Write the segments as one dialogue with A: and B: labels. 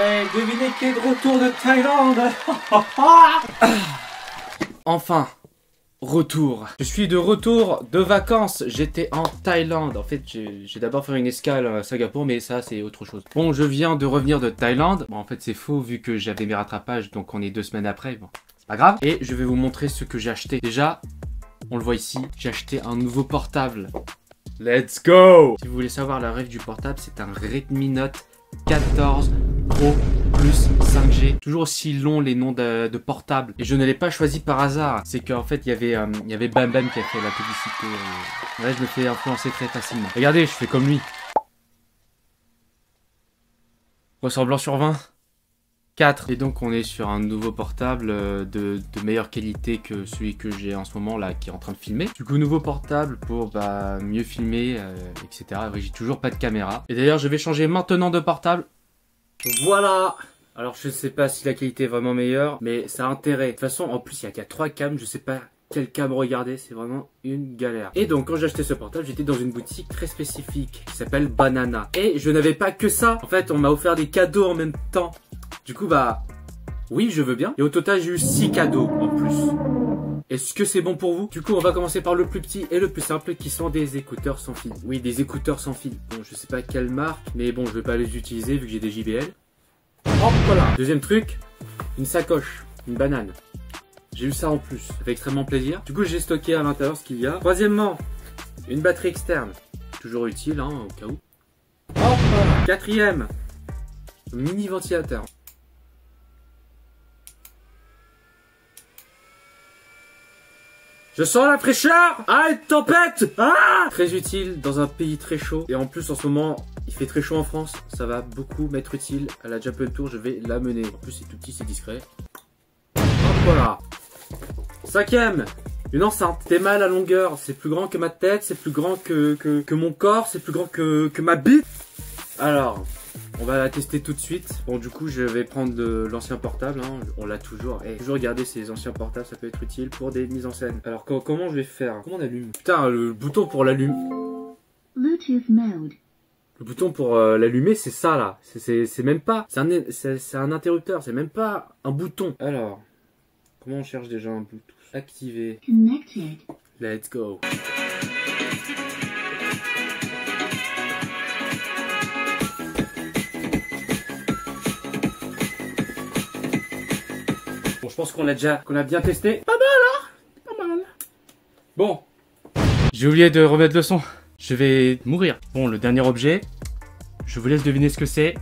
A: Hey, devinez qui est de retour de Thaïlande. Enfin, retour. Je suis de retour de vacances. J'étais en Thaïlande. En fait, j'ai d'abord fait une escale à Singapour, mais ça, c'est autre chose. Bon, je viens de revenir de Thaïlande. Bon, en fait, c'est faux vu que j'avais mes rattrapages, donc on est 2 semaines après. Bon, c'est pas grave. Et je vais vous montrer ce que j'ai acheté. Déjà, on le voit ici, j'ai acheté un nouveau portable. Let's go! Si vous voulez savoir la rêve du portable, c'est un Redmi Note 14 Pro plus 5G. Toujours aussi long les noms de portables. Et je ne l'ai pas choisi par hasard. C'est qu'en fait, il y avait Bam Bam qui a fait la publicité. Là, je me fais influencer très facilement. Regardez, je fais comme lui. Ressemblant sur 20. 4. Et donc on est sur un nouveau portable de meilleure qualité que celui que j'ai en ce moment là qui est en train de filmer. Du coup nouveau portable pour mieux filmer etc. J'ai toujours pas de caméra. Et d'ailleurs je vais changer maintenant de portable. Voilà. Alors je sais pas si la qualité est vraiment meilleure mais ça a intérêt. De toute façon en plus il y a qu'à 3 cams, je sais pas quelle cam regarder, c'est vraiment une galère. Et donc quand j'ai acheté ce portable, j'étais dans une boutique très spécifique qui s'appelle Banana. Et je n'avais pas que ça. En fait on m'a offert des cadeaux en même temps. Du coup, oui, je veux bien. Et au total, j'ai eu 6 cadeaux en plus. Est-ce que c'est bon pour vous? Du coup, on va commencer par le plus petit et le plus simple qui sont des écouteurs sans fil. Oui, des écouteurs sans fil. Bon, je sais pas quelle marque, mais bon, je vais pas les utiliser vu que j'ai des JBL. Hop, voilà. Deuxième truc, une sacoche, une banane. J'ai eu ça en plus. Ça fait extrêmement plaisir. Du coup, j'ai stocké à l'intérieur ce qu'il y a. Troisièmement, une batterie externe. Toujours utile, hein, au cas où. Hop, voilà. Quatrième, mini ventilateur. Je sens la fraîcheur! Ah, une tempête! Ah! Très utile dans un pays très chaud. Et en plus, en ce moment, il fait très chaud en France. Ça va beaucoup m'être utile. À la Japan Tour, je vais l'amener. En plus, c'est tout petit, c'est discret. Hop, voilà. Cinquième, une enceinte. C'est mal à longueur. C'est plus grand que ma tête. C'est plus grand que mon corps. C'est plus grand que ma bite. Alors, on va la tester tout de suite. Bon, du coup, je vais prendre l'ancien portable. Hein. On l'a toujours. Et toujours regarder ces anciens portables, ça peut être utile pour des mises en scène. Alors, comment je vais faire? Comment on allume? Putain, le bouton pour l'allumer.
B: Bluetooth mode.
A: Le bouton pour l'allumer, c'est ça là. C'est même pas. C'est un interrupteur. C'est même pas un bouton. Alors, comment on cherche déjà un Bluetooth? Activer.
B: Connected.
A: Let's go. Bon, je pense qu'on a bien testé. Pas mal, hein? Pas mal. Bon. J'ai oublié de remettre le son. Je vais mourir. Bon, le dernier objet. Je vous laisse deviner ce que c'est.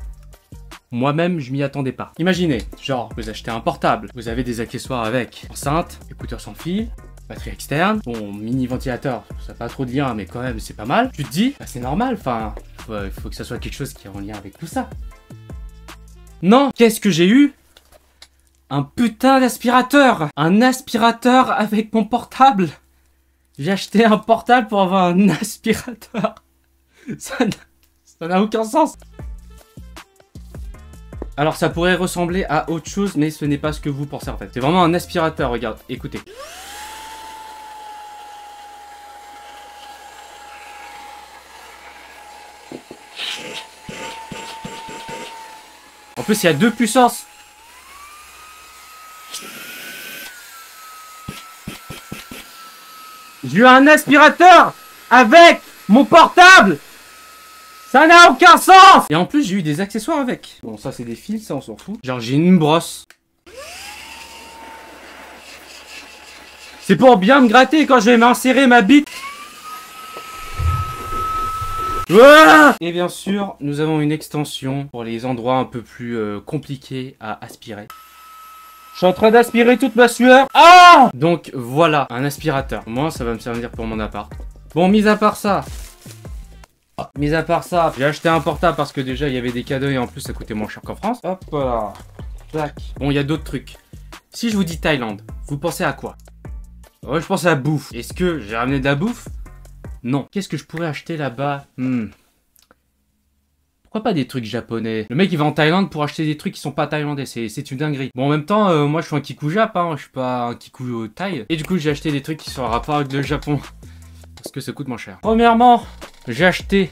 A: Moi-même, je m'y attendais pas. Imaginez, genre, vous achetez un portable. Vous avez des accessoires avec. Enceinte, écouteurs sans fil, batterie externe. Bon, mini ventilateur. Ça n'a pas trop de lien, mais quand même, c'est pas mal. Tu te dis, bah, c'est normal. Enfin, il faut que ça soit quelque chose qui est en lien avec tout ça. Non, qu'est-ce que j'ai eu? Un putain d'aspirateur! Un aspirateur avec mon portable! J'ai acheté un portable pour avoir un aspirateur! Ça n'a aucun sens! Alors ça pourrait ressembler à autre chose, mais ce n'est pas ce que vous pensez en fait. C'est vraiment un aspirateur, regarde, écoutez. En plus, il y a 2 puissances! J'ai eu un aspirateur avec mon portable. Ça n'a aucun sens. Et en plus, j'ai eu des accessoires avec. Bon, ça, c'est des fils, ça, on s'en fout. Genre, j'ai une brosse. C'est pour bien me gratter quand je vais m'insérer ma bite. Ouah. Et bien sûr, nous avons une extension pour les endroits un peu plus compliqués à aspirer. Je suis en train d'aspirer toute ma sueur. Ah! Donc voilà, un aspirateur. Moi, ça va me servir pour mon appart. Bon, mis à part ça, j'ai acheté un portable parce que déjà, il y avait des cadeaux et en plus, ça coûtait moins cher qu'en France. Hop là. Tac. Bon, il y a d'autres trucs. Si je vous dis Thaïlande, vous pensez à quoi? Ouais, je pense à la bouffe. Est-ce que j'ai ramené de la bouffe? Non. Qu'est-ce que je pourrais acheter là-bas? Pourquoi pas des trucs japonais? Le mec il va en Thaïlande pour acheter des trucs qui sont pas thaïlandais, c'est une dinguerie. Bon en même temps, moi je suis un kikou jap, hein, je suis pas un kikou thaï. Et du coup j'ai acheté des trucs qui sont en rapport avec le Japon. Parce que ça coûte moins cher. Premièrement, j'ai acheté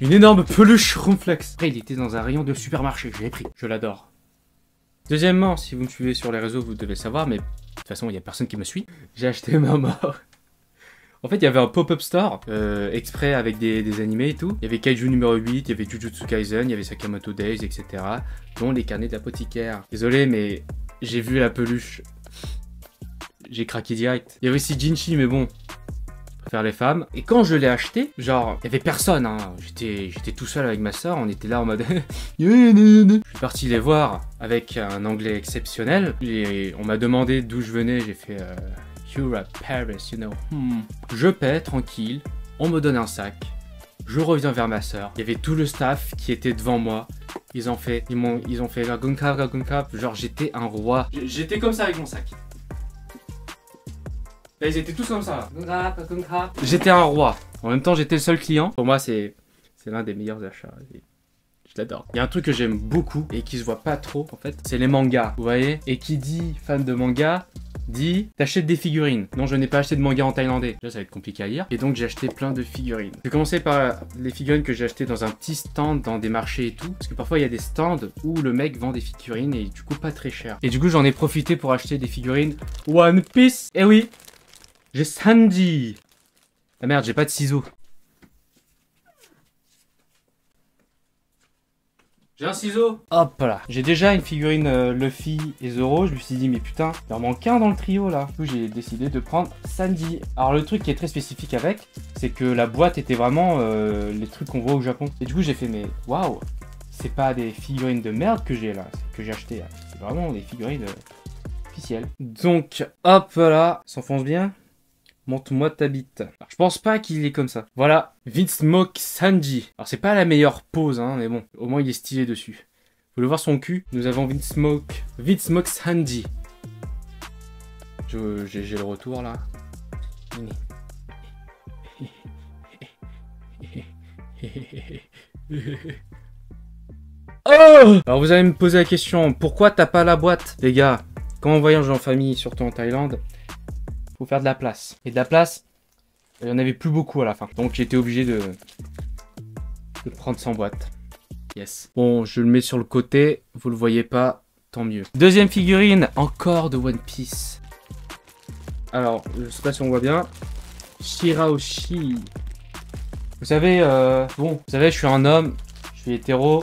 A: Une énorme peluche Roomflex. Après, il était dans un rayon de supermarché. Je l'ai pris. Je l'adore. Deuxièmement, si vous me suivez sur les réseaux, vous devez savoir, mais de toute façon, il n'y a personne qui me suit. J'ai acheté ma mort. En fait, il y avait un pop-up store exprès avec des animés et tout. Il y avait Kaiju numéro 8, il y avait Jujutsu Kaisen, il y avait Sakamoto Days, etc. Dont les carnets d'apothicaire. Désolé, mais j'ai vu la peluche. J'ai craqué direct. Il y avait aussi Jinchi, mais bon, je préfère les femmes. Et quand je l'ai acheté, genre, il y avait personne, hein. J'étais tout seul avec ma soeur, on était là en mode... Je suis parti les voir avec un anglais exceptionnel. Et on m'a demandé d'où je venais, j'ai fait... You're at Paris, you know. Je paie, tranquille, on me donne un sac. Je reviens vers ma soeur. Il y avait tout le staff qui était devant moi. Ils ont fait Gagunkap. Genre, j'étais un roi. J'étais comme ça avec mon sac. Là, ils étaient tous comme ça. J'étais un roi. En même temps, j'étais le seul client. Pour moi, c'est l'un des meilleurs achats. Je l'adore. Il y a un truc que j'aime beaucoup et qui se voit pas trop, en fait. C'est les mangas, vous voyez. Et qui dit fan de manga... dit t'achètes des figurines. Non, je n'ai pas acheté de manga en thaïlandais. Là, ça va être compliqué à lire. Et donc, j'ai acheté plein de figurines. J'ai commencé par les figurines que j'ai achetées dans un petit stand dans des marchés et tout. Parce que parfois, il y a des stands où le mec vend des figurines et du coup, pas très cher. Et du coup, j'en ai profité pour acheter des figurines One Piece. Eh oui, j'ai Sanji. Ah merde, j'ai pas de ciseaux. J'ai un ciseau. Hop là. J'ai déjà une figurine Luffy et Zoro. Je me suis dit, mais putain, il en manque un dans le trio là. Du coup, j'ai décidé de prendre Sanji. Alors, le truc qui est très spécifique avec, c'est que la boîte était vraiment les trucs qu'on voit au Japon. Et du coup, j'ai fait, mais waouh, c'est pas des figurines de merde que j'ai là, que j'ai acheté là. C'est vraiment des figurines officielles. Donc, hop là, s'enfonce bien. Montre-moi ta bite. Alors, je pense pas qu'il est comme ça. Voilà, Vinsmoke Sanji. Alors c'est pas la meilleure pose, hein, mais bon, au moins il est stylé dessus. Vous voulez voir son cul? Nous avons Vinsmoke Sanji. J'ai le retour là. Oh! Alors vous allez me poser la question, pourquoi t'as pas la boîte? Les gars, quand on voyage en famille, surtout en Thaïlande, faut faire de la place. Et de la place, il n'y en avait plus beaucoup à la fin. Donc j'étais obligé de prendre sans boîte. Yes. Bon, je le mets sur le côté. Vous le voyez pas, tant mieux. Deuxième figurine, encore de One Piece. Alors, je sais pas si on voit bien. Shirahoshi. Vous savez, vous savez, je suis un homme. Je suis hétéro.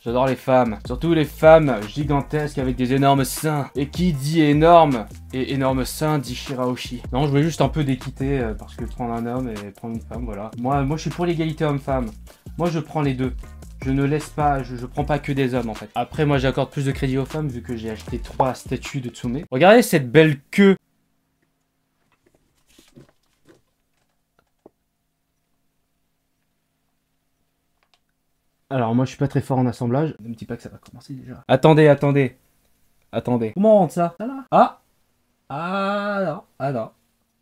A: J'adore les femmes, surtout les femmes gigantesques avec des énormes seins. Et qui dit énorme et énorme sein dit Shirahoshi. Non, je voulais juste un peu d'équité parce que prendre un homme et prendre une femme, voilà. Moi je suis pour l'égalité homme-femme. Moi je prends les deux. Je ne laisse pas, je prends pas que des hommes en fait. Après moi j'accorde plus de crédit aux femmes vu que j'ai acheté 3 statues de Tsume. Regardez cette belle queue. Alors moi je suis pas très fort en assemblage. Ne me dis pas que ça va commencer déjà. Attendez. Comment on rentre ça? Là. Ah non.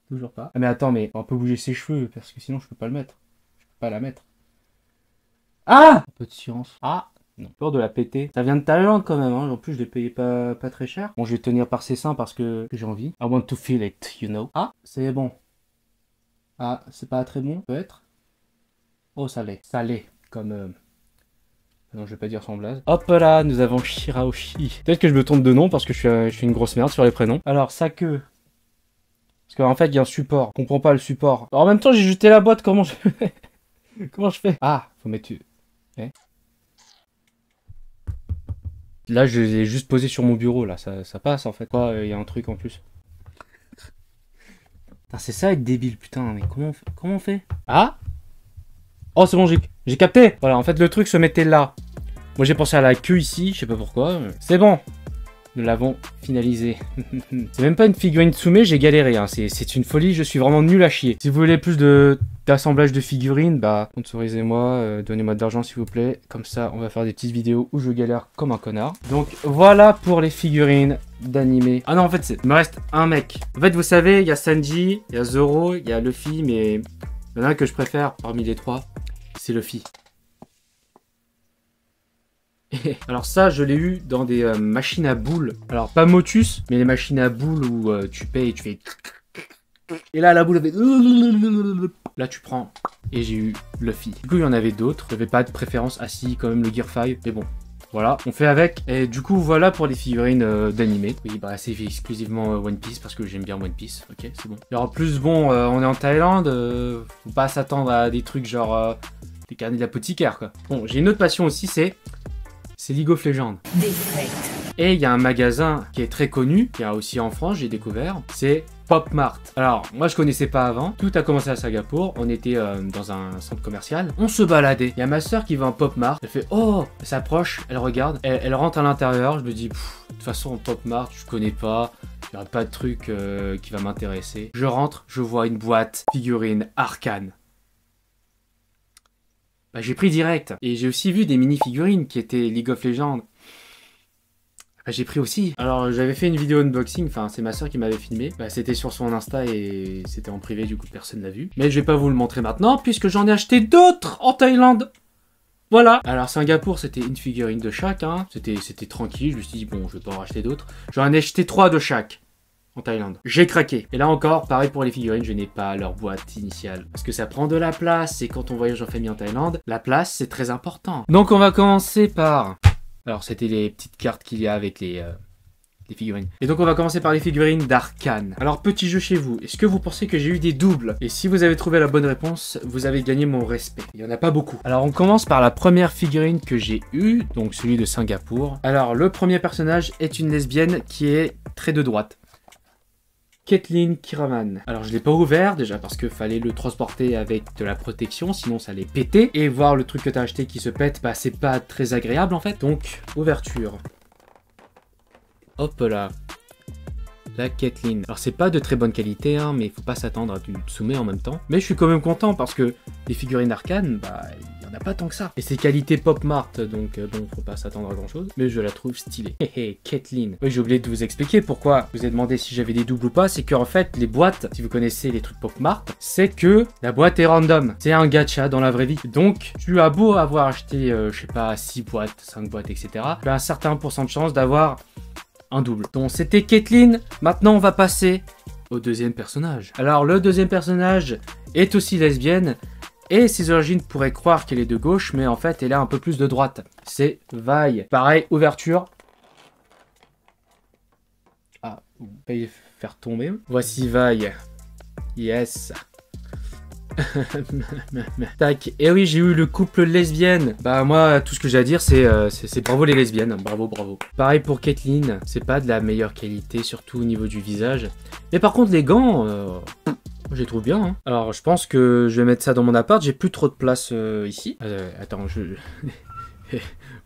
A: Toujours pas. Ah mais attends, mais on peut bouger ses cheveux parce que sinon je peux pas le mettre. Je peux pas la mettre. Ah! Un peu de science. Ah! Non. Peur de la péter. Ça vient de Thaïlande quand même, hein. En plus je l'ai payé pas très cher. Bon, je vais tenir par ses seins parce que j'ai envie. I want to feel it, you know. Ah, c'est bon. Ah, c'est pas très bon, peut-être. Oh, salé. Salé, comme... Non, je vais pas dire son blaze. Hop là, nous avons Shirahoshi. Peut-être que je me trompe de nom parce que je suis une grosse merde sur les prénoms. Alors, sa queue. Parce qu'en fait, il y a un support. Je comprends pas le support. Alors, en même temps, j'ai jeté la boîte. Comment je fais? Comment je fais? Ah, faut mettre... Là, je l'ai juste posé sur mon bureau. Là, ça passe en fait. Quoi, il y a un truc en plus. C'est ça être débile, putain. Mais comment on fait? Ah? Oh, c'est bon, j'ai capté. Voilà, en fait, le truc se mettait là. Moi, j'ai pensé à la queue ici, je sais pas pourquoi. C'est bon. Nous l'avons finalisé. C'est même pas une figurine Tsume, j'ai galéré. Hein. C'est une folie, je suis vraiment nul à chier. Si vous voulez plus d'assemblage de figurines, bah, sponsorisez-moi, donnez-moi de l'argent s'il vous plaît. Comme ça, on va faire des petites vidéos où je galère comme un connard. Donc, voilà pour les figurines d'animé. Ah non, en fait, il me reste un mec. En fait, vous savez, il y a Sanji, il y a Zoro, il y a Luffy, mais il y en a un que je préfère parmi les trois. C'est Luffy. Alors ça, je l'ai eu dans des machines à boules. Alors pas Motus, mais les machines à boules où tu payes et tu fais... Et là, la boule avait... Là, tu prends. Et j'ai eu Luffy. Du coup, il y en avait d'autres. J'avais pas de préférence. Ah si, quand même, le Gear 5. Mais bon. Voilà, on fait avec. Et du coup, voilà pour les figurines d'animé. Oui, bah c'est exclusivement One Piece parce que j'aime bien One Piece. Ok, c'est bon. Et en plus, bon, on est en Thaïlande. Faut pas s'attendre à des trucs genre des carnets d'apothicaire, quoi. Bon, j'ai une autre passion aussi, c'est League of Legends. Et il y a un magasin qui est très connu, qui a aussi en France, j'ai découvert, c'est Pop Mart. Alors, moi je connaissais pas avant, tout a commencé à Singapour, on était dans un centre commercial, on se baladait. Il y a ma soeur qui va en Pop Mart, elle fait oh, elle s'approche, elle regarde, elle rentre à l'intérieur, je me dis, de toute façon, Pop Mart, je connais pas, il n'y a pas de truc qui va m'intéresser. Je rentre, je vois une boîte figurine Arcane. Bah, j'ai pris direct. Et j'ai aussi vu des mini-figurines qui étaient League of Legends. Bah, j'ai pris aussi. Alors j'avais fait une vidéo unboxing, enfin c'est ma soeur qui m'avait filmé. Bah, c'était sur son Insta et c'était en privé, du coup personne l'a vu. Mais je vais pas vous le montrer maintenant puisque j'en ai acheté d'autres en Thaïlande. Voilà. Alors Singapour c'était une figurine de chaque, hein. C'était tranquille, je me suis dit bon je vais pas en racheter d'autres. J'en ai acheté 3 de chaque. En Thaïlande. J'ai craqué. Et là encore, pareil pour les figurines, je n'ai pas leur boîte initiale. Parce que ça prend de la place, et quand on voyage en famille en Thaïlande, la place, c'est très important. Donc on va commencer par... Alors c'était les petites cartes qu'il y a avec les figurines. Et donc on va commencer par les figurines d'Arcane. Alors petit jeu chez vous, est-ce que vous pensez que j'ai eu des doubles? Et si vous avez trouvé la bonne réponse, vous avez gagné mon respect. Il n'y en a pas beaucoup. Alors on commence par la première figurine que j'ai eue, donc celui de Singapour. Alors le premier personnage est une lesbienne qui est très de droite. Caitlyn Kiraman. Alors je l'ai pas ouvert déjà parce que fallait le transporter avec de la protection, sinon ça allait péter. Et voir le truc que t'as acheté qui se pète, bah c'est pas très agréable en fait. Donc ouverture. Hop là. La Caitlyn. Alors c'est pas de très bonne qualité, hein, mais il faut pas s'attendre à du Tsume en même temps. Mais je suis quand même content parce que les figurines Arcane, bah il y en a pas tant que ça. Et c'est qualité Pop Mart, donc bon, faut pas s'attendre à grand chose. Mais je la trouve stylée. Hé Caitlyn. Oui, j'ai oublié de vous expliquer pourquoi je vous ai demandé si j'avais des doubles ou pas. C'est qu'en fait, les boîtes, si vous connaissez les trucs Pop Mart, c'est que la boîte est random. C'est un gacha dans la vraie vie. Donc, tu as beau avoir acheté, je sais pas, 6 boîtes, 5 boîtes, etc. Tu as un certain pourcent de chance d'avoir un double. Donc c'était Caitlyn. Maintenant on va passer au deuxième personnage. Alors le deuxième personnage est aussi lesbienne et ses origines pourraient croire qu'elle est de gauche, mais en fait elle est un peu plus de droite. C'est Vi. Pareil, ouverture. Ah, vous pouvez faire tomber. Voici Vi. Yes. Tac. Et oui, j'ai eu le couple lesbienne. Bah moi, tout ce que j'ai à dire, c'est bravo les lesbiennes. Bravo, bravo. Pareil pour Caitlyn. C'est pas de la meilleure qualité, surtout au niveau du visage. Mais par contre, les gants, je les trouve bien. Hein. Alors, je pense que je vais mettre ça dans mon appart. J'ai plus trop de place ici. Attends,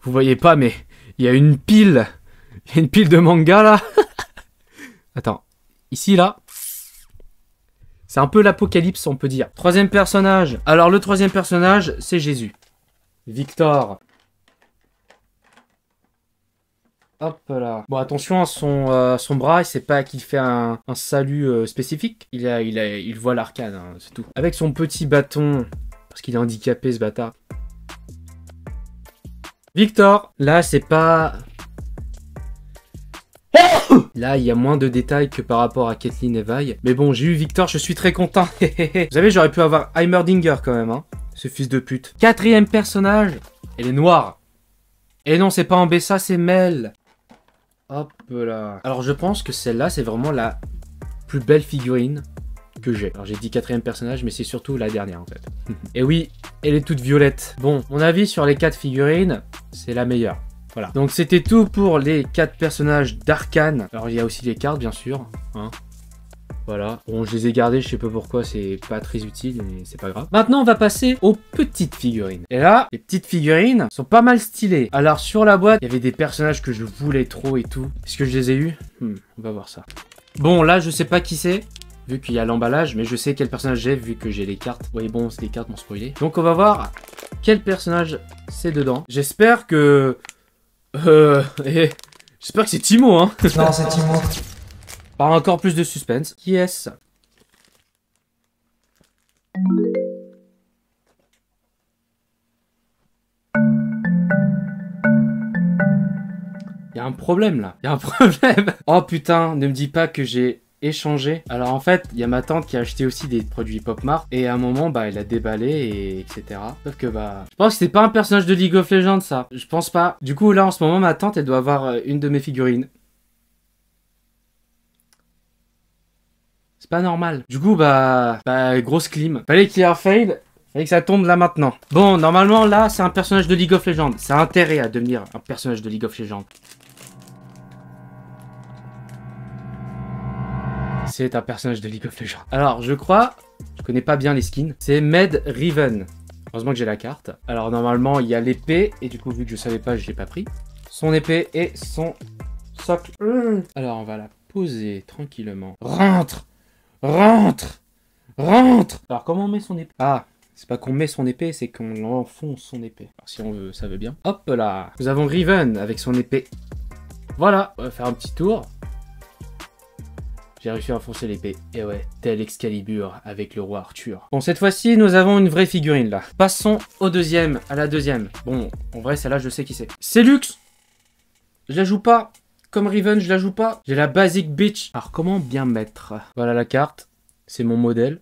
A: vous voyez pas, mais il y a une pile. Il y a une pile de manga là. Attends. Ici, là. C'est un peu l'apocalypse, on peut dire. Troisième personnage. Alors, le troisième personnage, c'est Jésus. Victor. Hop là. Bon, attention à son bras, c'est pas qu'il fait un salut spécifique. Il voit l'arcane, hein, c'est tout. Avec son petit bâton, parce qu'il est handicapé, ce bâtard. Victor. Là, c'est pas... Là, il y a moins de détails que par rapport à Caitlyn et Vi. Mais bon, j'ai eu Victor, je suis très content. Vous savez, j'aurais pu avoir Heimerdinger quand même, hein. Ce fils de pute. Quatrième personnage. Elle est noire. Et non, c'est pas Ambessa, c'est Mel. Hop là. Alors, je pense que celle-là, c'est vraiment la plus belle figurine que j'ai. Alors, j'ai dit quatrième personnage, mais c'est surtout la dernière, en fait. Et oui, elle est toute violette. Bon, mon avis sur les 4 figurines, c'est la meilleure. Voilà. Donc c'était tout pour les 4 personnages d'Arcane. Alors il y a aussi les cartes bien sûr. Hein. Voilà. Bon, je les ai gardées, je sais pas pourquoi, c'est pas très utile, mais c'est pas grave. Maintenant on va passer aux petites figurines. Et là, les petites figurines sont pas mal stylées. Alors sur la boîte, il y avait des personnages que je voulais trop et tout. Est-ce que je les ai eus? On va voir ça. Bon là, je sais pas qui c'est. Vu qu'il y a l'emballage, mais je sais quel personnage j'ai vu que j'ai les cartes. Oui bon, les cartes m'ont spoilé. Donc on va voir quel personnage c'est dedans. J'espère que... j'espère que c'est Timo, hein.
C: Non, c'est Timo.
A: Par encore plus de suspense. Qui est-ce? Il y a un problème là. Il y a un problème. Oh putain, ne me dis pas que j'ai échanger. Alors en fait, il y a ma tante qui a acheté aussi des produits Pop Mart et à un moment, bah, elle a déballé et etc. Sauf que bah, je pense que c'est pas un personnage de League of Legends ça. Je pense pas. Du coup là, en ce moment, ma tante, elle doit avoir une de mes figurines. C'est pas normal. Du coup, bah grosse clim. Fallait qu'il y ait un fail. Fallait que ça tombe là maintenant. Bon, normalement, là, c'est un personnage de League of Legends. Ça a intérêt à devenir un personnage de League of Legends. C'est un personnage de League of Legends. Alors, je crois, je connais pas bien les skins. C'est Med Riven. Heureusement que j'ai la carte. Alors, normalement, il y a l'épée. Et du coup, vu que je savais pas, je l'ai pas pris. Son épée et son socle. Alors, on va la poser tranquillement. Rentre! Rentre! Rentre! Alors, comment on met son épée? Ah, c'est pas qu'on met son épée, c'est qu'on enfonce son épée. Alors, si on veut, ça veut bien. Hop là! Nous avons Riven avec son épée. Voilà, on va faire un petit tour. J'ai réussi à enfoncer l'épée. Et ouais, tel Excalibur avec le roi Arthur. Bon, cette fois-ci, nous avons une vraie figurine là. Passons au deuxième, à la deuxième. Bon, en vrai, celle-là, je sais qui c'est. C'est Lux! Je la joue pas. Comme Riven, je la joue pas. J'ai la Basic Bitch. Alors, comment bien mettre? Voilà la carte. C'est mon modèle.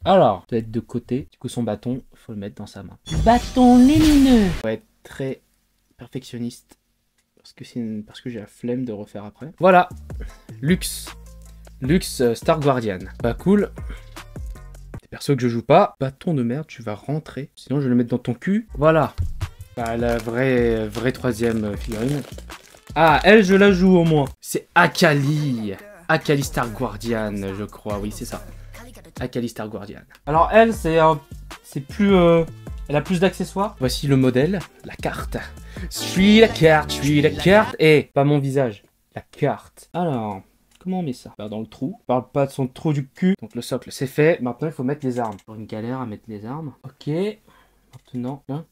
A: Alors, peut-être de côté. Du coup, son bâton, il faut le mettre dans sa main. Bâton lumineux. Faut être très perfectionniste. Parce que j'ai la flemme de refaire après. Voilà. Lux. Lux Star Guardian. Pas cool. Des persos que je joue pas. Bâton de merde, tu vas rentrer. Sinon, je vais le mettre dans ton cul. Voilà. Bah, la vraie troisième figurine. Ah, elle, je la joue au moins. C'est Akali. Akali Star Guardian, je crois. Oui, c'est ça. Akali Star Guardian. Alors, elle, c'est plus... elle a plus d'accessoires. Voici le modèle. La carte. Suis la carte. Et pas mon visage. La carte. Alors, comment on met ça? Dans le trou. On parle pas de son trou du cul. Donc, le socle, c'est fait. Maintenant, il faut mettre les armes. Pour une galère à mettre les armes. Ok. Maintenant... Hein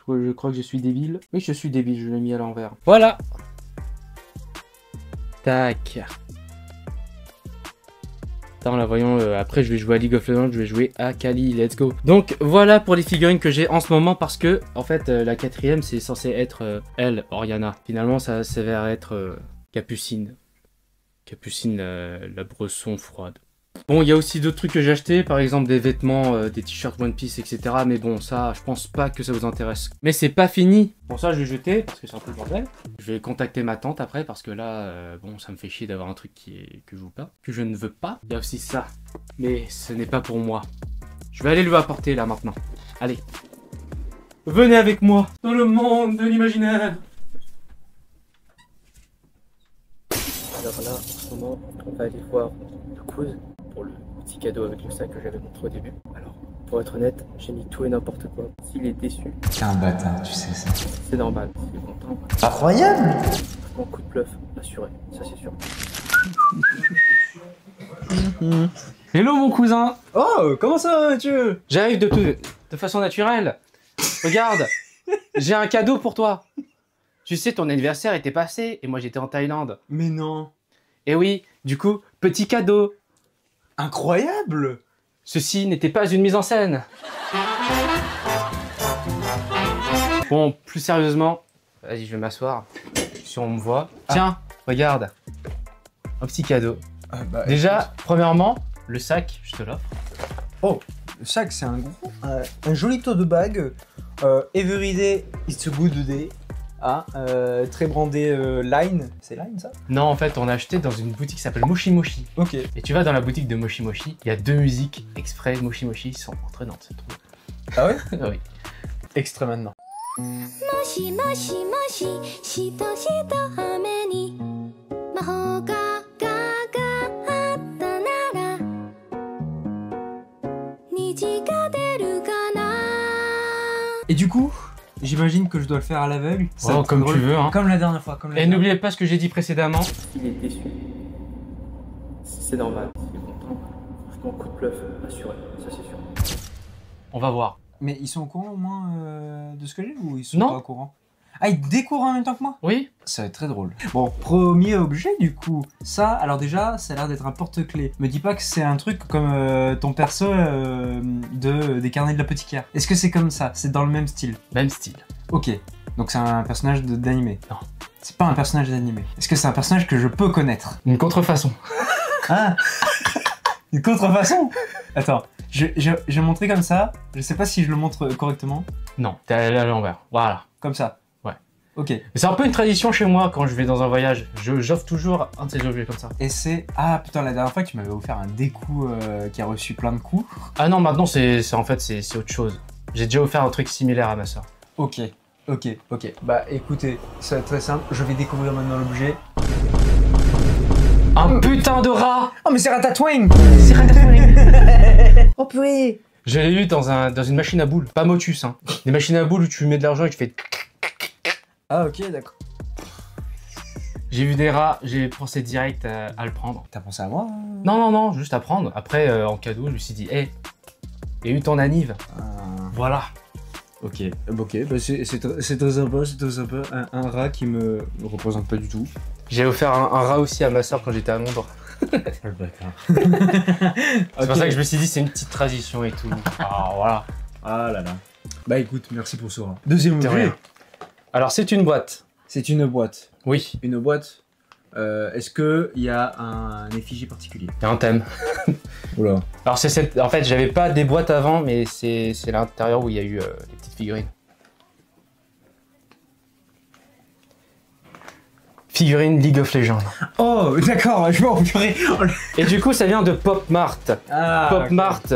A: Je crois que je suis débile. Oui, je suis débile, je l'ai mis à l'envers. Voilà. Tac. Attends, là, voyons. Après, je vais jouer à League of Legends, je vais jouer à Kali. Let's go. Donc, voilà pour les figurines que j'ai en ce moment parce que, en fait, la quatrième, c'est censé être elle, Oriana. Finalement, ça s'avère être Capucine. Capucine, la bresson froide. Bon, il y a aussi d'autres trucs que j'ai achetés, par exemple des vêtements, des t-shirts One Piece, etc. Mais bon, ça, je pense pas que ça vous intéresse. Mais c'est pas fini. Bon, ça, je vais jeter, parce que c'est un peu le bordel. Je vais contacter ma tante après, parce que là, bon, ça me fait chier d'avoir un truc que je veux pas, que je ne veux pas. Il y a aussi ça, mais ce n'est pas pour moi. Je vais aller lui apporter, là, maintenant. Allez. Venez avec moi, dans le monde de l'imaginaire. Alors là, en ce moment, on va aller voir le quiz pour le petit cadeau avec le sac que j'avais montré au début. Alors, pour être honnête, j'ai mis tout et n'importe quoi. S'il est déçu...
C: T'es un bâtard, tu sais ça.
A: C'est normal, s'il est content.
C: Incroyable!
A: Mon coup de bluff, assuré, ça c'est sûr. Hello mon cousin!
D: Oh, comment ça, Mathieu?
A: J'arrive de façon naturelle. Regarde, j'ai un cadeau pour toi. Tu sais, ton anniversaire était passé et moi j'étais en Thaïlande.
D: Mais non.
A: Et oui, du coup, petit cadeau.
D: Incroyable!
A: Ceci n'était pas une mise en scène. Bon, plus sérieusement, vas-y, je vais m'asseoir. Si on me voit. Tiens, regarde. Un petit cadeau. Déjà, premièrement, le sac, je te l'offre.
D: Oh, le sac, c'est un gros, un joli tote bag. Every day, it's a good day. Ah, très brandé Line. C'est Line ça?
A: Non, en fait, on a acheté dans une boutique qui s'appelle Moshi Moshi.
D: Ok.
A: Et tu vas dans la boutique de Moshi Moshi, il y a 2 musiques exprès Moshi Moshi qui sont entraînantes, c'est trop bien.
D: Ah ouais?
A: Oui.
D: Extrait maintenant.
E: もしもしもししとしと雨に魔法があったなら虹が出るかな
D: Et du coup, j'imagine que je dois le faire à l'aveugle.
A: Oh, comme tu veux, hein.
D: Comme la dernière fois.
A: Et n'oubliez pas ce que j'ai dit précédemment. Il est déçu. C'est normal, il est content. Franchement, coup de bluff, assuré, ça c'est sûr. On va voir.
D: Mais ils sont au courant au moins de ce que j'ai ou ils sont
A: Non.
D: pas au courant? Ah, ils découvrent en même temps que moi?
A: Oui.
D: Ça va être très drôle. Bon, premier objet du coup. Ça, alors déjà, ça a l'air d'être un porte-clés. Me dis pas que c'est un truc comme ton perso des carnets de l'apothicaire. Est-ce que c'est comme ça? C'est dans le même style?
A: Même style.
D: Ok. Donc c'est un personnage d'animé?
A: Non.
D: C'est pas un personnage d'animé. Est-ce que c'est un personnage que je peux connaître?
A: Une contrefaçon.
D: Ah. Une contrefaçon. Attends, je vais montrer comme ça. Je sais pas si je le montre correctement.
A: Non, t'es allé à l'envers. Voilà.
D: Comme ça.
A: Ouais.
D: Ok.
A: Mais c'est un peu une tradition chez moi quand je vais dans un voyage. J'offre toujours un de ces objets comme ça.
D: Et c'est... Ah putain, la dernière fois tu m'avais offert un découp qui a reçu plein de coups.
A: Ah non, maintenant c'est autre chose. J'ai déjà offert un truc similaire à ma soeur.
D: Ok. Bah écoutez, ça va être très simple. Je vais découvrir maintenant l'objet.
A: Un putain de rat.
D: Oh mais c'est Ratatouille.
A: C'est Ratatouille.
D: Oh purée.
A: Je l'ai eu dans une machine à boules. Pas Motus, hein. Des machines à boules où tu mets de l'argent et tu fais...
D: Ah ok, d'accord.
A: J'ai vu des rats, j'ai pensé direct à le prendre.
D: T'as pensé à moi?
A: Non, juste à prendre. Après, en cadeau, je me suis dit, hé, il y a eu ton anniv. Voilà.
D: Ok, bah c'est très sympa, un rat qui me représente pas du tout.
A: J'ai offert un rat aussi à ma soeur quand j'étais à Londres.
D: Le bâtard.
A: C'est pour ça que je me suis dit, c'est une petite tradition et tout. Ah, voilà.
D: Ah là là. Bah écoute, merci pour ce rat. Deuxième
A: De
D: objet.
A: rien. Alors, c'est une boîte.
D: C'est une boîte.
A: Oui,
D: Une boîte. Est-ce que il y a un effigie particulier?
A: il y a un thème.
D: Oula.
A: Alors, c'est cette... En fait, j'avais pas des boîtes avant, mais c'est l'intérieur où il y a eu les petites figurines. Figurines League of Legends.
D: Oh d'accord, je m'en purée.
A: Et du coup, ça vient de Pop Mart.
D: Ah,
A: Pop Mart,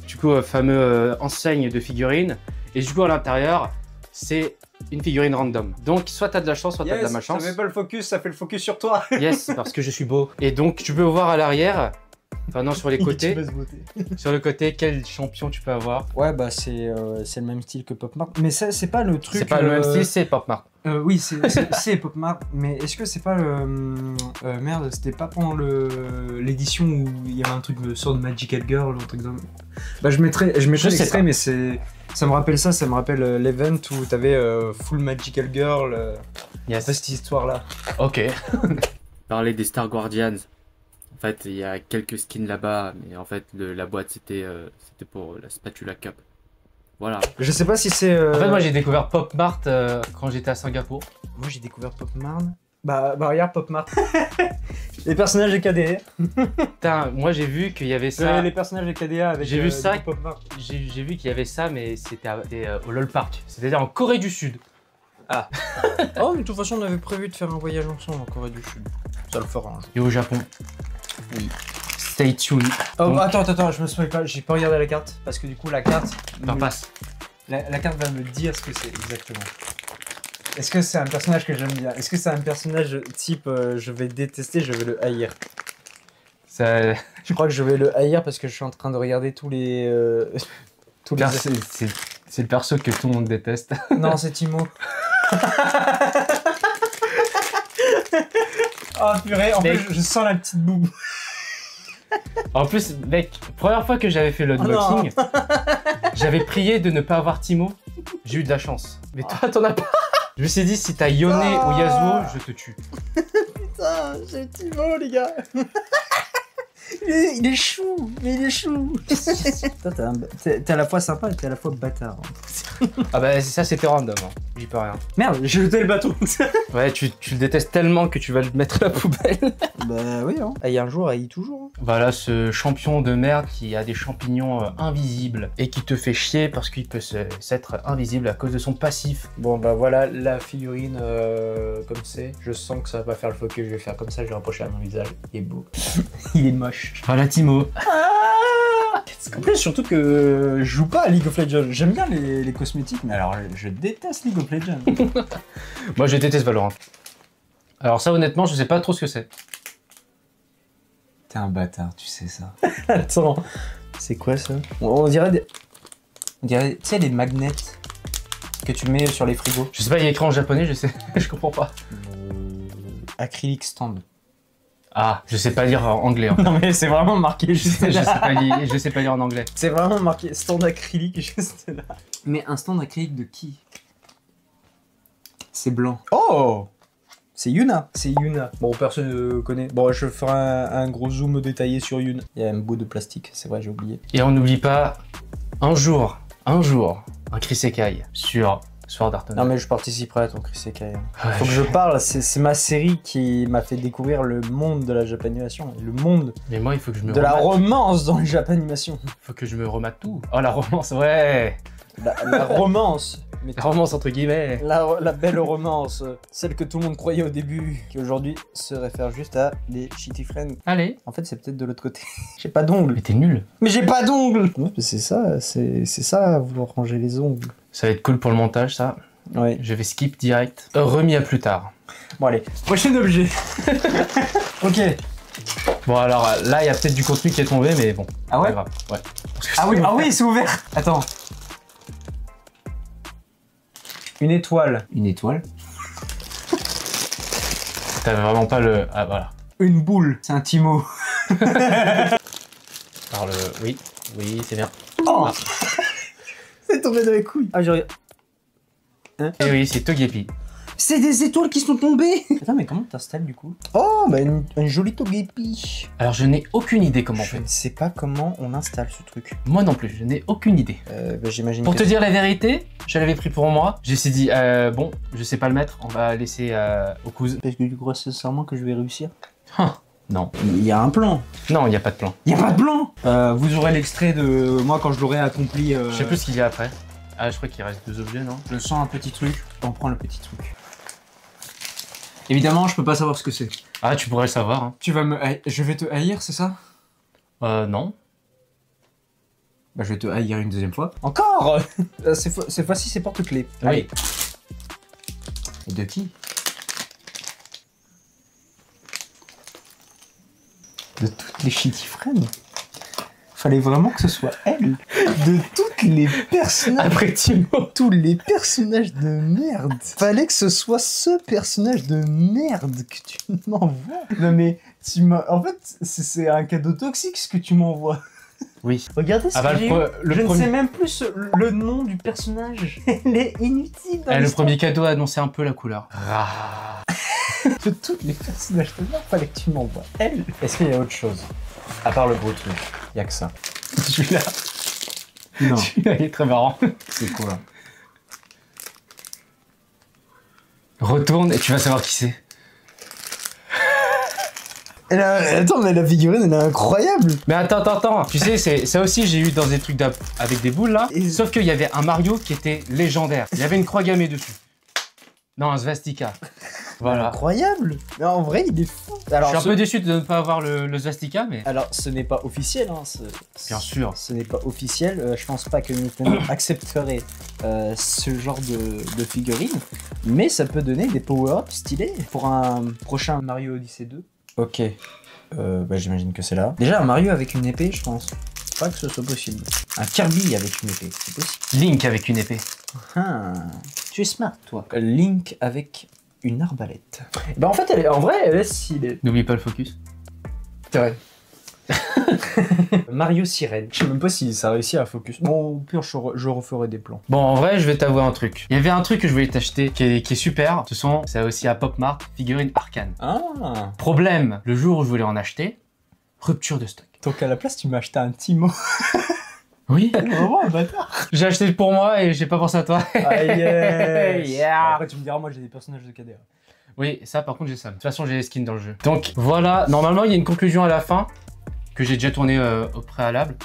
A: du coup, fameux enseigne de figurines. Et du coup, à l'intérieur, c'est une figurine random. Donc, soit t'as de la chance, soit t'as de la malchance.
D: Ça fait pas le focus, ça fait le focus sur toi.
A: Yes, parce que je suis beau. Et donc, tu peux voir à l'arrière, enfin non, sur les côtés, sur le côté, quel champion tu peux avoir.
D: Ouais, bah c'est le même style que Pop Mart. Mais ça, c'est pas le truc.
A: C'est pas le même style, c'est Pop Mart.
D: Oui, c'est Pop Mart. Mais est-ce que c'est pas le. Merde, c'était pas pendant l'édition où il y avait un truc de sort de Magical Girl ou un truc comme ça. Bah, je mettrai
A: sais
D: l'extrait,
A: pas.
D: mais c'est. Ça me rappelle ça, me rappelle l'event où t'avais Full Magical Girl.
A: Yes.
D: Cette histoire-là.
A: Ok. Parler des Star Guardians. En fait, il y a quelques skins là-bas, mais en fait, la boîte, c'était pour la Spatula Cup. Voilà.
D: Je sais pas si c'est.
A: En fait, moi, j'ai découvert Pop Mart quand j'étais à Singapour.
D: Moi, j'ai découvert Pop Mart. Bah regarde Pop Mart. Les personnages de KDA.
A: Putain, moi, j'ai vu qu'il y avait ça.
D: Les personnages de KDA avec.
A: J'ai vu ça.
D: du Pop Mart.
A: J'ai vu qu'il y avait ça, mais c'était au LOL Park. C'est-à-dire en Corée du Sud.
D: Oh, mais de toute façon, on avait prévu de faire un voyage ensemble en Corée du Sud. Ça le fera un jour.
A: Et au Japon.
D: Oui.
A: Stay tuned.
D: Oh,
A: Donc,
D: attends, je me souviens pas, j'ai pas regardé la carte. Parce que du coup, la carte.
A: t'en passes.
D: La carte va me dire ce que c'est exactement. Est-ce que c'est un personnage que j'aime bien? Est-ce que c'est un personnage type je vais détester, je vais le haïr?
A: Ça...
D: Je crois que je vais le haïr parce que je suis en train de regarder tous les.
A: C'est le perso que tout le monde déteste.
D: Non, c'est Timo. Oh purée, en
A: Mec.
D: plus je sens la petite boue.
A: En plus, mec, première fois que j'avais fait l'unboxing, j'avais prié de ne pas avoir Timo. J'ai eu de la chance. Mais toi, t'en as pas. Je me suis dit, si t'as Yone ou Yasuo, je te tue.
D: Putain, c'est Timo, les gars. Il est chou, mais il est chou. T'es à la fois sympa et t'es à la fois bâtard.
A: Ah bah ça c'était random, hein. J'y peux rien.
D: Merde, j'ai jeté le bateau.
A: Ouais, tu le détestes tellement que tu vas le mettre à la poubelle.
D: Bah oui, hein. Haï un jour, haï toujours. Hein.
A: Voilà ce champion de merde qui a des champignons invisibles et qui te fait chier parce qu'il peut s'être invisible à cause de son passif.
D: Bon bah voilà la figurine comme c'est. Je sens que ça va pas faire le focus, je vais faire comme ça, je vais rapprocher à mon visage. Il est beau. Il est moche.
A: Voilà Timo.
D: En plus, surtout que je joue pas à League of Legends. J'aime bien les cosmétiques, mais alors je déteste League of Legends.
A: Moi je déteste Valorant. Alors ça honnêtement je sais pas trop ce que c'est.
C: T'es un bâtard, tu sais ça.
D: Attends, c'est quoi ça? On dirait tu sais, les magnets que tu mets sur les frigos.
A: Je sais pas, il y a écrit en japonais, je sais, je comprends pas.
D: Acrylic stand.
A: Ah, je sais pas lire en anglais. En fait.
D: Non mais c'est vraiment marqué juste
A: je
D: là.
A: sais pas lire en anglais.
D: C'est vraiment marqué stand acrylique juste là. Mais un stand acrylique de qui? C'est blanc. Oh! C'est Yuna. C'est Yuna. Bon, personne ne connaît. Bon, je ferai un gros zoom détaillé sur Yuna. Il y a un bout de plastique, c'est vrai, j'ai oublié.
A: Et on n'oublie pas, un jour, un Krisekai sur Sword Art Online.
D: Non mais je participerai à ton Krisekai.
A: Ouais,
D: Faut que je parle, c'est ma série qui m'a fait découvrir le monde de la Japanimation, le monde
A: Mais moi, il faut que je me
D: de la
A: remate.
D: romance dans les Japanimation.
A: Faut que je me remate tout. Oh, la romance, ouais.
D: La romance, mais
A: La romance entre guillemets.
D: la belle romance, celle que tout le monde croyait au début, qui aujourd'hui se réfère juste à les shitty friends.
A: Allez.
D: En fait, c'est peut-être de l'autre côté. J'ai pas d'ongles.
A: Mais t'es nul.
D: Mais j'ai pas d'ongles. Ouais, c'est ça, vouloir ranger les ongles.
A: Ça va être cool pour le montage, ça.
D: Ouais.
A: Je vais skip direct. Remis à plus tard.
D: Bon allez, prochain objet. Ok.
A: Bon, alors là, il y a peut-être du contenu qui est tombé, mais bon.
D: Ah ouais.
A: Pas grave. Ouais.
D: Ah oui, c'est ouvert. Attends. Une étoile.
A: Une étoile. T'avais vraiment pas le. Ah, voilà.
D: Une boule. C'est un Timo.
A: Par le. Oui. Oui, c'est bien.
D: Oh
A: Ah.
D: C'est tombé dans les couilles. Ah, j'aurais...
A: Et oui, c'est Togepi.
D: C'est des étoiles qui sont tombées. Attends, mais comment t'installes du coup? Oh, bah une jolie Togepi.
A: Alors, je n'ai aucune idée comment on
D: Je
A: fait.
D: ne sais pas comment on installe ce truc.
A: Moi non plus, je n'ai aucune idée.
D: Bah, j'imagine
A: Pour
D: que
A: te dire la vérité, je l'avais pris pour moi. J'ai essayé dit, bon, je sais pas le mettre, on va laisser au cousin.
D: Parce que tu crois sincèrement que je vais réussir?
A: Non.
D: Il y a un plan.
A: Non, il n'y a pas de plan.
D: Il y a pas de plan. Vous aurez l'extrait de moi quand je l'aurai accompli.
A: Je sais plus ce qu'il y a après. Ah, je crois qu'il reste 2 objets, non?
D: Je sens un petit truc. On prend le petit truc. Évidemment, je peux pas savoir ce que c'est.
A: Ah, tu pourrais le savoir. Hein.
D: Tu vas me... Je vais te haïr, c'est ça?
A: Non.
D: Bah, je vais te haïr une deuxième fois. Encore. Cette fois-ci, c'est porte-clés.
A: Oui.
D: Allez. Et de qui? De toutes les shitty friends. Fallait vraiment que ce soit elle. De toutes les personnages.
A: Après Timo.
D: Tous les personnages de merde. Fallait que ce soit ce personnage de merde que tu m'envoies. Non mais tu m'as. En fait, c'est un cadeau toxique ce que tu m'envoies.
A: Oui.
D: Regardez ce
A: Ah bah,
D: que j'ai eu.
A: le
D: Je ne
A: premier...
D: sais même plus le nom du personnage. Elle est inutile. Dans
A: le
D: l'histoire.
A: premier cadeau annonçait un peu la couleur.
D: De tous les personnages de merde, fallait que tu m'envoies elle. Est-ce qu'il y a autre chose? À part le gros truc. Y a que ça.
A: Celui-là.
D: Non.
A: Celui-là, il est très marrant.
D: C'est quoi?
A: Retourne et tu vas savoir qui c'est.
D: Attends, mais la figurine, elle est incroyable.
A: Mais attends. Tu sais, ça aussi, j'ai eu dans des trucs avec des boules, là.
D: Et-
A: Sauf qu'il y avait un Mario qui était légendaire. Il y avait une croix gammée dessus. Non, un svastika. Voilà.
D: Incroyable. Mais en vrai, il est fou.
A: Je
D: Alors,
A: suis un peu déçu de ne pas avoir le svastika, mais...
D: Alors, ce n'est pas officiel, hein.
A: Bien sûr.
D: Ce n'est pas officiel. Je pense pas que Nintendo accepterait ce genre de figurine. Mais ça peut donner des power-ups stylés pour un prochain Mario Odyssey 2. Ok. Bah, j'imagine que c'est là. Déjà, un Mario avec une épée, je pense pas que ce soit possible. Un Kirby avec une épée, c'est possible.
A: Link avec une épée.
D: Ah, tu es smart, toi. Link avec une arbalète. Bah, en fait, en vrai, elle est stylée.
A: N'oublie pas le focus.
D: C'est vrai. Mario Sirène. Je sais même pas si ça réussit à focus. Bon, au pire, je referai des plans.
A: Bon, en vrai, je vais t'avouer un truc. Il y avait un truc que je voulais t'acheter qui est super. Ce sont, c'est aussi à Pop Mart, figurine Arcane.
D: Ah.
A: Problème, le jour où je voulais en acheter, rupture de stock.
D: Donc à la place, tu m'as acheté un Timo.
A: Oui.
D: Vraiment un bâtard.
A: J'ai acheté pour moi et j'ai pas pensé à toi.
D: Ah yes.
A: Yeah.
D: Après, tu me diras, moi j'ai des personnages de KDA.
A: Oui, ça par contre j'ai ça. De toute façon j'ai les skins dans le jeu. Donc voilà, normalement il y a une conclusion à la fin que j'ai déjà tournée au préalable.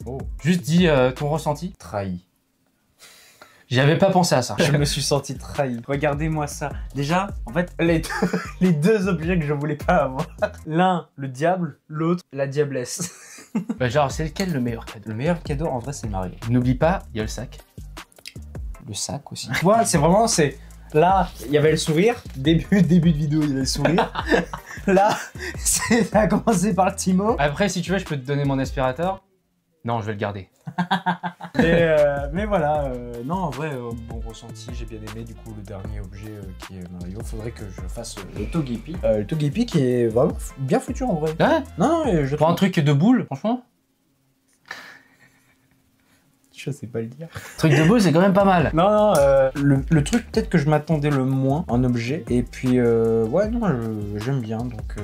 D: Oh.
A: Juste dis ton ressenti.
D: Trahi.
A: J'avais pas pensé à ça.
D: Je me suis senti trahi. Regardez-moi ça. Déjà, en fait, les deux objets que je voulais pas avoir. L'un, le diable, l'autre, la diablesse.
A: Bah, genre c'est lequel le meilleur cadeau?
D: Le meilleur cadeau, en vrai, c'est Mario.
A: N'oublie pas, il y a le sac.
D: Le sac aussi. Tu vois, c'est vraiment, là, il y avait le sourire. Début de vidéo, il y avait le sourire. Là, ça a commencé par le Timo.
A: Après si tu veux je peux te donner mon aspirateur. Non, je vais le garder.
D: Mais voilà, non, en vrai, bon ressenti, j'ai bien aimé du coup le dernier objet qui est Mario. Faudrait que je fasse le Togepi. Le Togepi qui est vraiment bien foutu en vrai.
A: Ouais.
D: Non, je
A: Pour un truc de boule, franchement.
D: Je sais pas le dire.
A: Truc de boule c'est quand même pas mal.
D: Non, le truc peut-être que je m'attendais le moins en objet. Et puis, ouais, non, j'aime bien. Donc,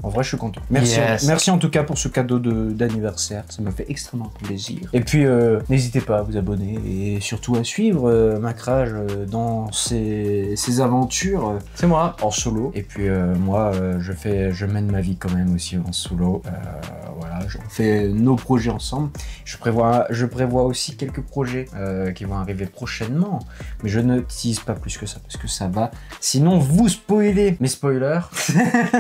D: En vrai, je suis content. Merci,
A: Yes.
D: merci en tout cas pour ce cadeau d'anniversaire. Ça me fait extrêmement plaisir. Et puis, n'hésitez pas à vous abonner et surtout à suivre Macrage dans ses aventures
A: C'est moi.
D: en solo. Et puis, moi, je mène ma vie quand même aussi en solo. Voilà, on fait nos projets ensemble. Je prévois aussi quelques projets qui vont arriver prochainement. Mais je ne tease pas plus que ça parce que ça va. Sinon, vous spoilez mes spoilers.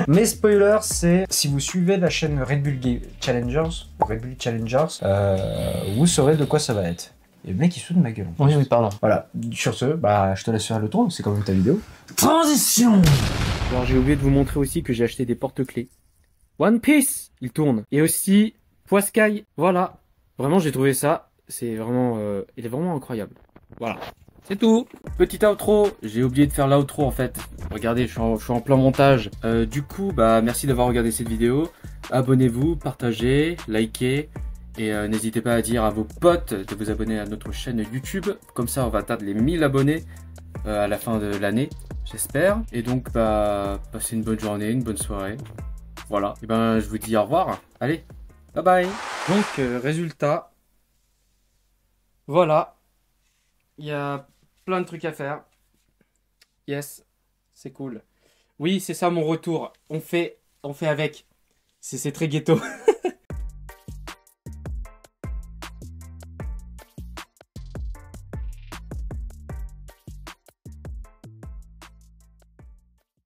D: Mes spoilers, c'est si vous suivez la chaîne Red Bull Challengers, vous saurez de quoi ça va être. Et le mec, il saute de ma gueule. En plus.
A: Oui, pardon.
D: Voilà. Sur ce, bah, je te laisse faire le tour. C'est quand même ta vidéo. Transition.
A: Alors j'ai oublié de vous montrer aussi que j'ai acheté des porte-clés. One Piece, il tourne. Et aussi Poiscaille. Voilà. Vraiment, j'ai trouvé ça. C'est vraiment, il est vraiment incroyable. Voilà. C'est tout. Petit outro. J'ai oublié de faire l'outro en fait. Regardez, je suis en plein montage. Du coup, bah merci d'avoir regardé cette vidéo. Abonnez-vous, partagez, likez. Et n'hésitez pas à dire à vos potes de vous abonner à notre chaîne YouTube. Comme ça, on va atteindre les 1000 abonnés à la fin de l'année, j'espère. Et donc, bah, passez une bonne journée, une bonne soirée. Voilà. Et ben, je vous dis au revoir. Allez, bye bye. Donc, résultat. Voilà. Il y a plein de trucs à faire. Yes, c'est cool. Oui, c'est ça mon retour. On fait avec. C'est très ghetto.